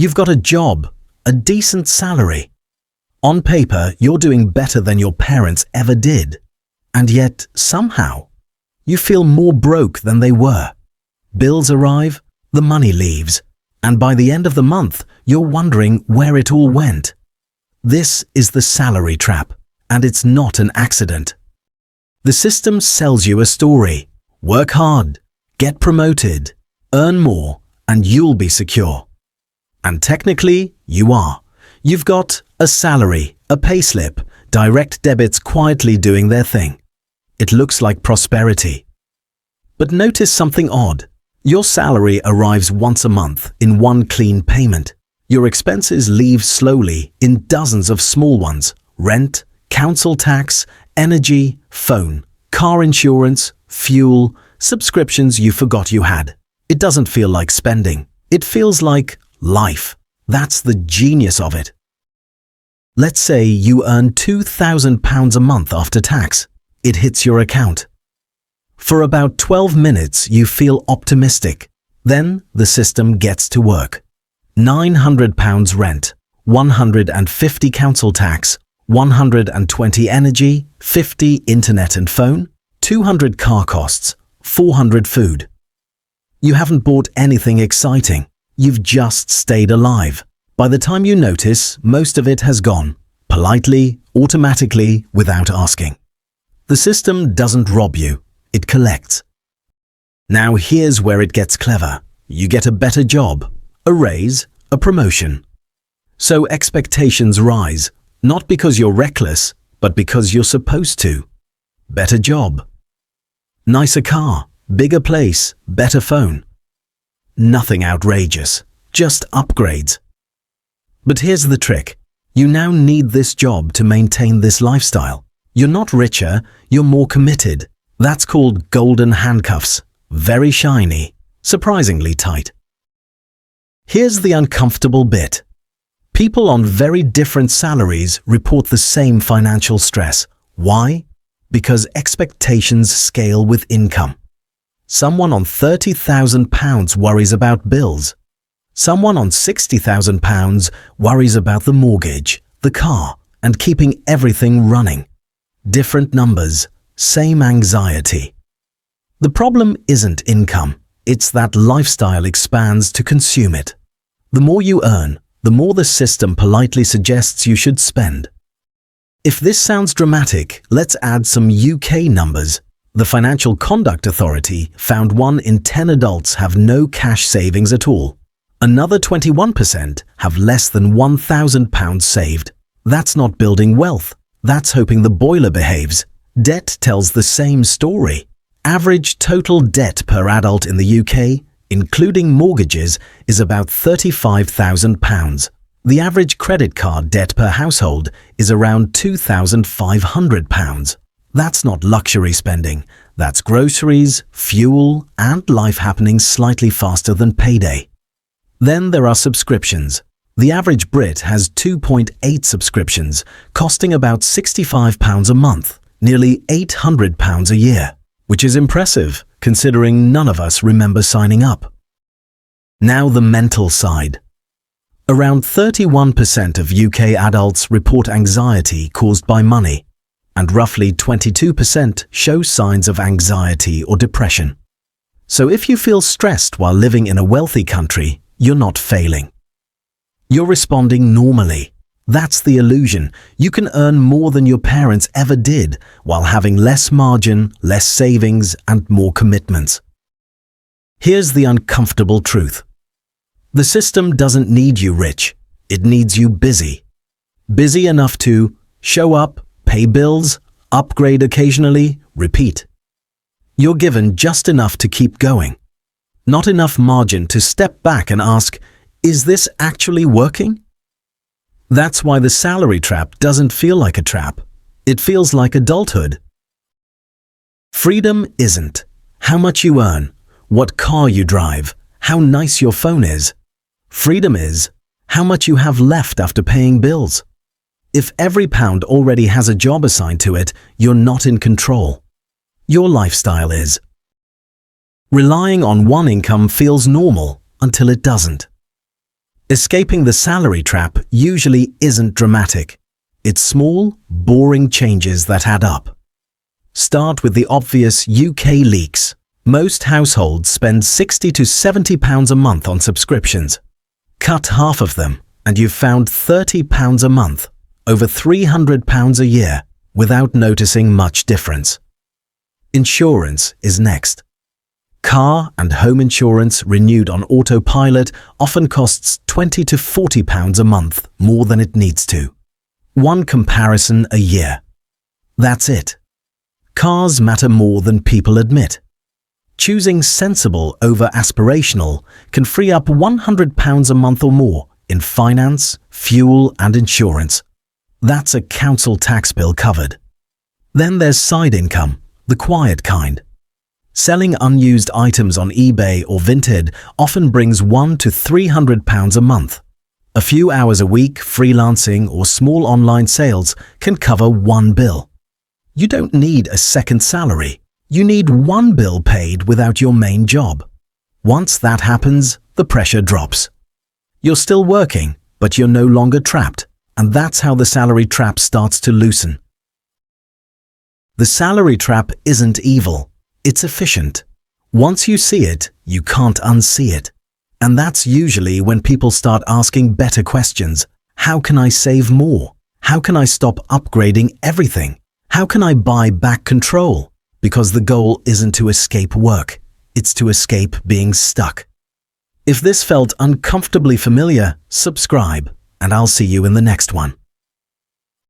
You've got a job, a decent salary. On paper, you're doing better than your parents ever did. And yet, somehow, you feel more broke than they were. Bills arrive, the money leaves, and by the end of the month, you're wondering where it all went. This is the salary trap, and it's not an accident. The system sells you a story. Work hard, get promoted, earn more, and you'll be secure. And technically, you are. You've got a salary, a payslip, direct debits quietly doing their thing. It looks like prosperity. But notice something odd. Your salary arrives once a month in one clean payment. Your expenses leave slowly in dozens of small ones: rent, council tax, energy, phone, car insurance, fuel, subscriptions you forgot you had. It doesn't feel like spending. It feels like life. That's the genius of it. Let's say you earn £2,000 a month after tax. It hits your account. For about 12 minutes, you feel optimistic. Then the system gets to work. £900 rent, 150 council tax, 120 energy, 50 internet and phone, 200 car costs, 400 food. You haven't bought anything exciting. You've just stayed alive. By the time you notice, most of it has gone, politely, automatically, without asking. The system doesn't rob you, it collects. Now here's where it gets clever. You get a better job, a raise, a promotion. So expectations rise, not because you're reckless, but because you're supposed to. Better job. Nicer car, bigger place, better phone. Nothing outrageous, just upgrades. But here's the trick. You now need this job to maintain this lifestyle. You're not richer, you're more committed. That's called golden handcuffs. Very shiny, surprisingly tight. Here's the uncomfortable bit. People on very different salaries report the same financial stress. Why? Because expectations scale with income. Someone on £30,000 worries about bills. Someone on £60,000 worries about the mortgage, the car, and keeping everything running. Different numbers, same anxiety. The problem isn't income, it's that lifestyle expands to consume it. The more you earn, the more the system politely suggests you should spend. If this sounds dramatic, let's add some UK numbers. The Financial Conduct Authority found 1 in 10 adults have no cash savings at all. Another 21% have less than £1,000 saved. That's not building wealth. That's hoping the boiler behaves. Debt tells the same story. Average total debt per adult in the UK, including mortgages, is about £35,000. The average credit card debt per household is around £2,500. That's not luxury spending. That's groceries, fuel, and life happening slightly faster than payday. Then there are subscriptions. The average Brit has 2.8 subscriptions, costing about £65 a month, nearly £800 a year, which is impressive, considering none of us remember signing up. Now the mental side. Around 31% of UK adults report anxiety caused by money, and roughly 22% show signs of anxiety or depression. So if you feel stressed while living in a wealthy country, you're not failing. You're responding normally. That's the illusion. You can earn more than your parents ever did while having less margin, less savings, and more commitments. Here's the uncomfortable truth. The system doesn't need you rich. It needs you busy. Busy enough to show up, pay bills, upgrade occasionally, repeat. You're given just enough to keep going. Not enough margin to step back and ask, is this actually working? That's why the salary trap doesn't feel like a trap. It feels like adulthood. Freedom isn't how much you earn, what car you drive, how nice your phone is. Freedom is how much you have left after paying bills. If every pound already has a job assigned to it, you're not in control. Your lifestyle is. Relying on one income feels normal until it doesn't. Escaping the salary trap usually isn't dramatic. It's small, boring changes that add up. Start with the obvious UK leaks. Most households spend £60 to £70 a month on subscriptions. Cut half of them, and you've found £30 a month, over £300 a year, without noticing much difference. Insurance is next. Car and home insurance renewed on autopilot often costs £20 to £40 a month more than it needs to. One comparison a year. That's it. Cars matter more than people admit. Choosing sensible over aspirational can free up £100 a month or more in finance, fuel and insurance. That's a council tax bill covered. Then there's side income, the quiet kind. Selling unused items on eBay or Vinted often brings £100 to £300 a month. A few hours a week freelancing or small online sales can cover one bill. You don't need a second salary. You need one bill paid without your main job. Once that happens, the pressure drops. You're still working, but you're no longer trapped, and that's how the salary trap starts to loosen. The salary trap isn't evil. It's efficient. Once you see it, you can't unsee it. And that's usually when people start asking better questions. How can I save more? How can I stop upgrading everything? How can I buy back control? Because the goal isn't to escape work. It's to escape being stuck. If this felt uncomfortably familiar, subscribe, and I'll see you in the next one.